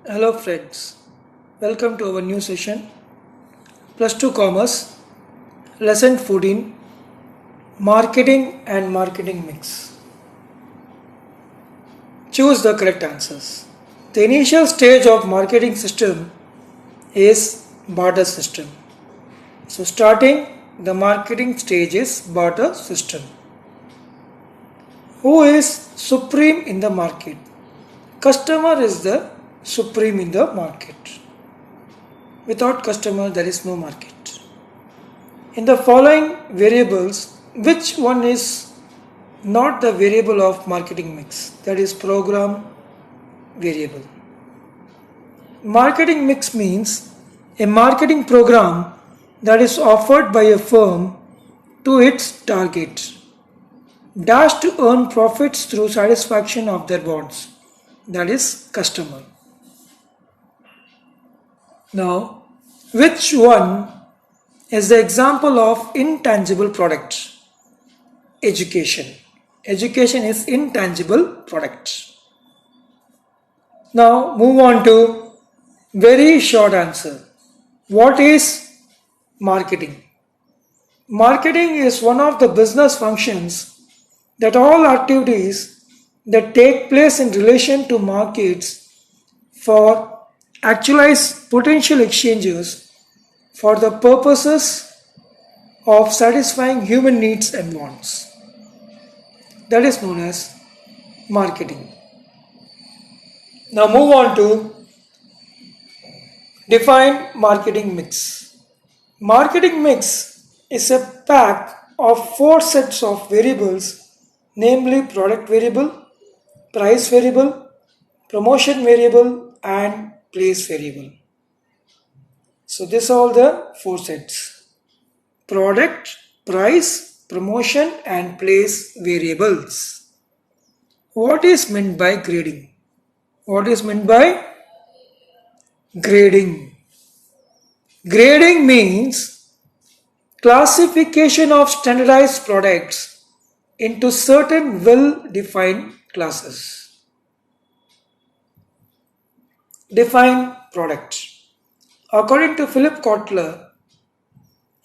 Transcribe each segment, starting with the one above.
Hello friends, welcome to our new session Plus 2 Commerce Lesson 14 Marketing and Marketing Mix. Choose the correct answers. The initial stage of marketing system is barter system. So starting the marketing stage is barter system. Who is supreme in the market? Customer is the supreme in the market. Without customer, there is no market. In the following variables, which one is not the variable of marketing mix? That is program variable. Marketing mix means a marketing program that is offered by a firm to its target, dash to earn profits through satisfaction of their wants, that is customer. Now, which one is the example of intangible product? Education. Education is intangible product. Now move on to very short answer. What is marketing? Marketing is one of the business functions that all activities that take place in relation to markets for actualize potential exchanges for the purposes of satisfying human needs and wants. That is known as marketing. Now move on to define marketing mix. Marketing mix is a pack of four sets of variables, namely product variable, price variable, promotion variable, and place variable. So these are all the four sets: product, price, promotion, and place variables. What is meant by grading? What is meant by grading? Grading means classification of standardized products into certain well-defined classes. Define product. According to Philip Kotler,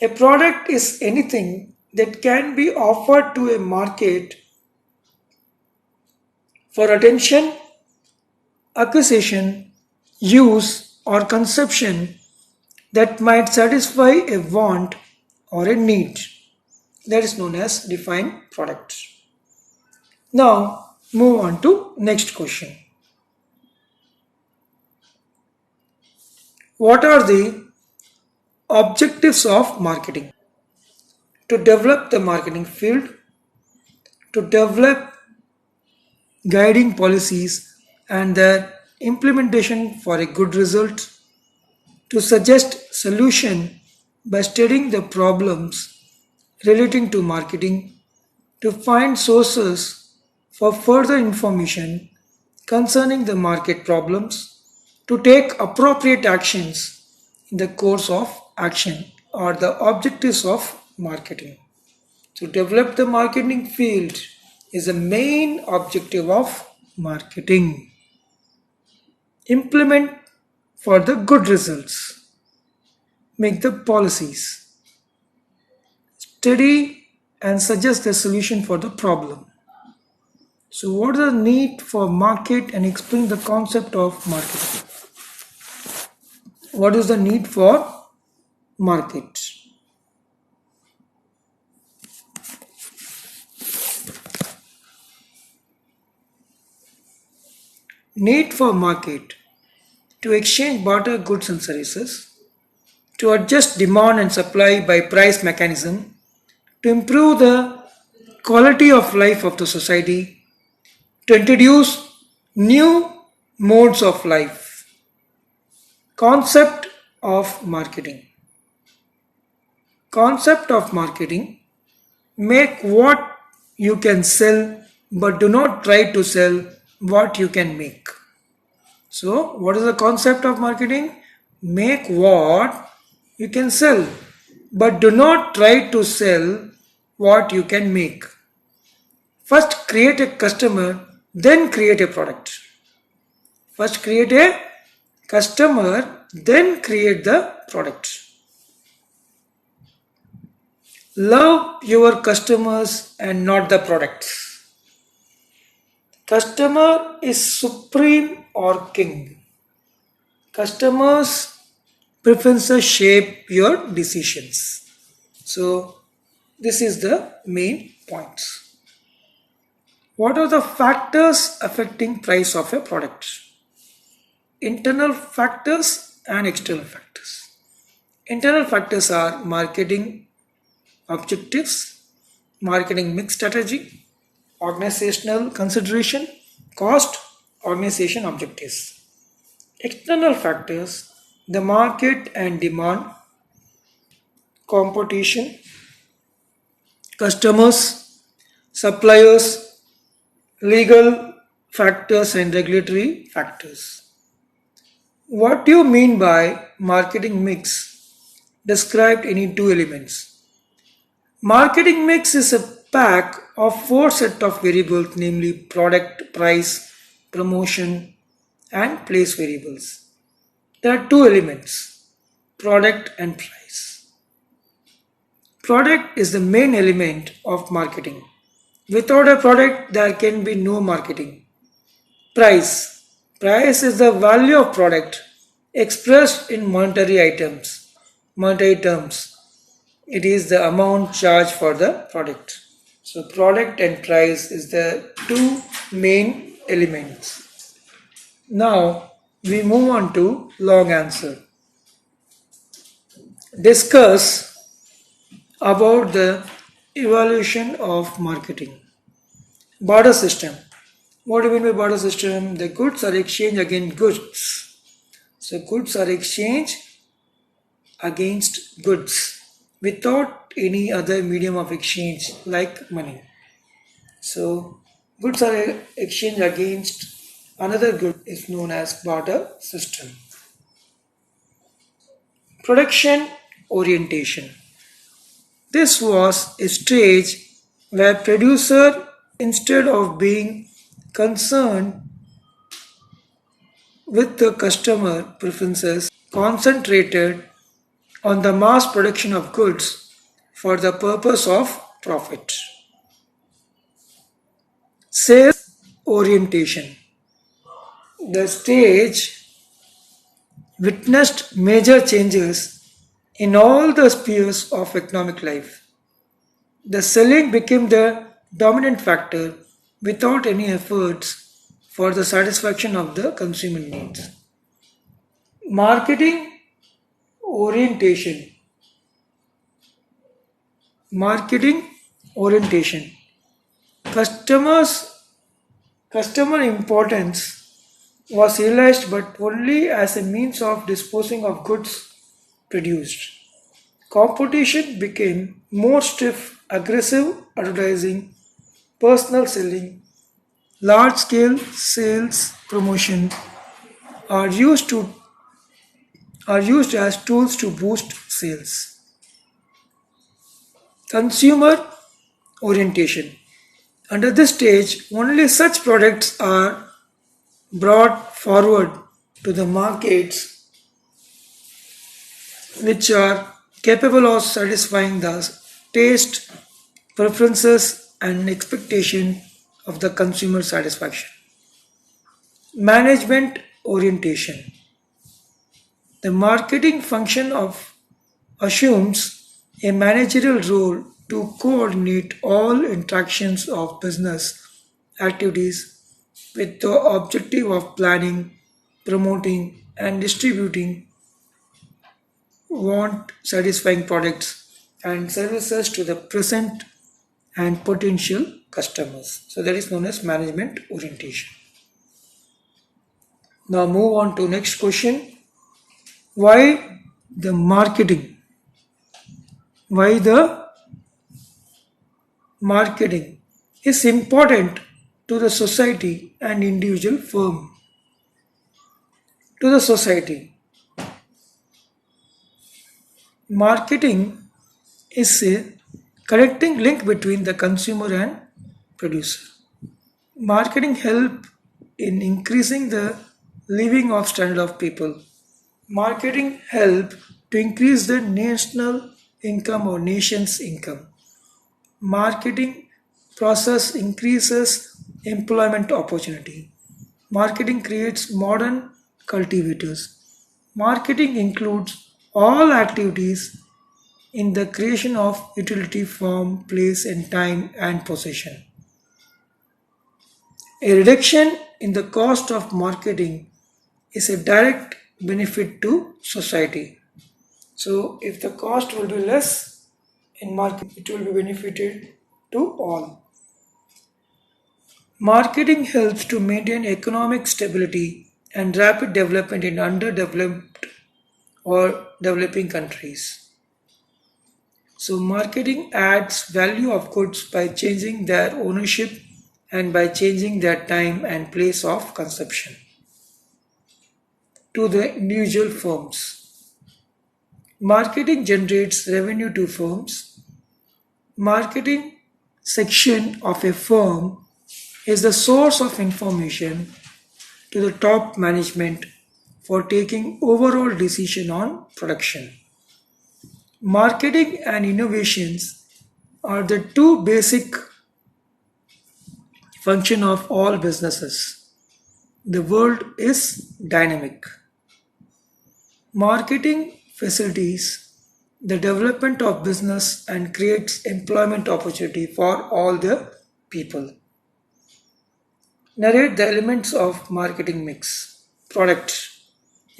a product is anything that can be offered to a market for attention, acquisition, use, or consumption that might satisfy a want or a need. That is known as defined product. Now move on to next question. What are the objectives of marketing? To develop the marketing field, to develop guiding policies and their implementation for a good result, to suggest solution by studying the problems relating to marketing, to find sources for further information concerning the market problems, to take appropriate actions in the course of action are the objectives of marketing. To develop the marketing field is the main objective of marketing. Implement for the good results. Make the policies. Study and suggest the solution for the problem. So what is the need for market and explain the concept of marketing? What is the need for market? Need for market to exchange barter goods and services, to adjust demand and supply by price mechanism, to improve the quality of life of the society, to introduce new modes of life. Concept of marketing. Concept of marketing: make what you can sell, but do not try to sell what you can make. So, what is the concept of marketing? Make what you can sell, but do not try to sell what you can make. First create a customer, then create a product. First create a Customer then create the product. Love your customers and not the products. Customer is supreme or king. Customers' preferences shape your decisions. So, this is the main points. What are the factors affecting price of a product? Internal factors and external factors. Internal factors are marketing objectives, marketing mix strategy, organizational consideration, cost, organization objectives. External factors, the market and demand, competition, customers, suppliers, legal factors and regulatory factors. What do you mean by marketing mix? Described any two elements. Marketing mix is a pack of four set of variables, namely product, price, promotion, and place variables. There are two elements, product and price. Product is the main element of marketing. Without a product, there can be no marketing. Price. Price is the value of product expressed in monetary terms. It is the amount charged for the product. So product and price is the two main elements. Now we move on to long answer. Discuss about the evaluation of marketing. Barter system. What do you mean by barter system? The goods are exchanged against goods. So goods are exchanged against goods without any other medium of exchange like money. So goods are exchanged against another good is known as barter system. Production orientation. This was a stage where producer, instead of being concerned with the customer preferences, concentrated on the mass production of goods for the purpose of profit. Sales orientation. The stage witnessed major changes in all the spheres of economic life. The selling became the dominant factor without any efforts for the satisfaction of the consumer needs. Marketing orientation. Marketing orientation. Customer importance was realized but only as a means of disposing of goods produced. Competition became more stiff, aggressive advertising, personal selling, large scale sales promotion are used as tools to boost sales. Consumer orientation. Under this stage, only such products are brought forward to the markets which are capable of satisfying the taste, preferences, and expectation of the consumer satisfaction. Management orientation. The marketing function of assumes a managerial role to coordinate all interactions of business activities with the objective of planning, promoting, and distributing want satisfying products and services to the present and potential customers. So that is known as management orientation. Now move on to next question. Why the marketing? Why the marketing is important to the society and individual firm? To the society, marketing is a connecting link between the consumer and producer. Marketing help in increasing the living of standard of people. Marketing help to increase the national income or nation's income. Marketing process increases employment opportunity. Marketing creates modern cultivators. Marketing includes all activities in the creation of utility, form, place, and time and possession. A reduction in the cost of marketing is a direct benefit to society. So, if the cost will be less in marketing, it will be benefited to all. Marketing helps to maintain economic stability and rapid development in underdeveloped or developing countries. So, marketing adds value of goods by changing their ownership and by changing their time and place of consumption to the individual firms. Marketing generates revenue to firms. Marketing section of a firm is the source of information to the top management for taking overall decision on production. Marketing and innovations are the two basic function of all businesses. The world is dynamic. Marketing facilitates the development of business and creates employment opportunity for all the people. Narrate the elements of marketing mix. Product.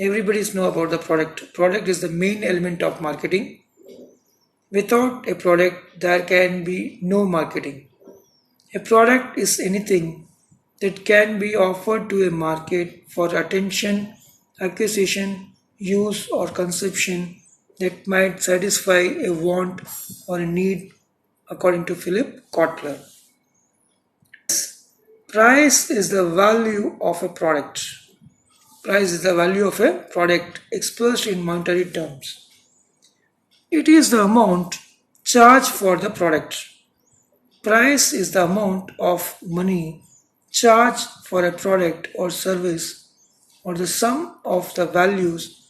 Everybody's know about the product. Product is the main element of marketing. Without a product, there can be no marketing. A product is anything that can be offered to a market for attention, acquisition, use, or consumption that might satisfy a want or a need, according to Philip Kotler. Price is the value of a product. Price is the value of a product expressed in monetary terms. It is the amount charged for the product. Price is the amount of money charged for a product or service or the sum of the values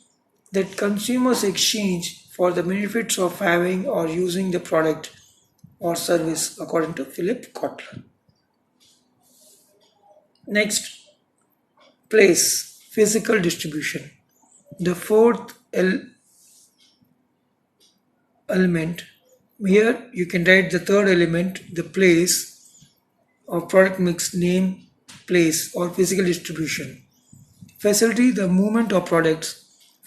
that consumers exchange for the benefits of having or using the product or service, according to Philip Kotler. Next, place, physical distribution. The fourth element. Here you can write the third element, the place or product mix, name, place or physical distribution. Facilitate the movement of products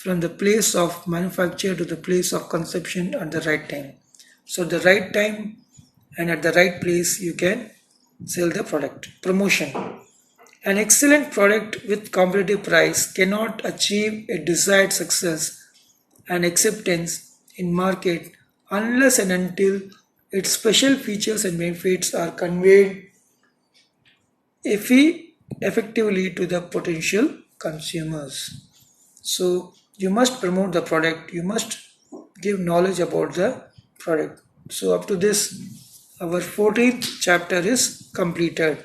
from the place of manufacture to the place of consumption at the right time. So the right time and at the right place you can sell the product. Promotion. An excellent product with competitive price cannot achieve a desired success and acceptance in market unless and until its special features and benefits are conveyed effectively to the potential consumers. So you must promote the product, you must give knowledge about the product. So up to this, our 14th chapter is completed.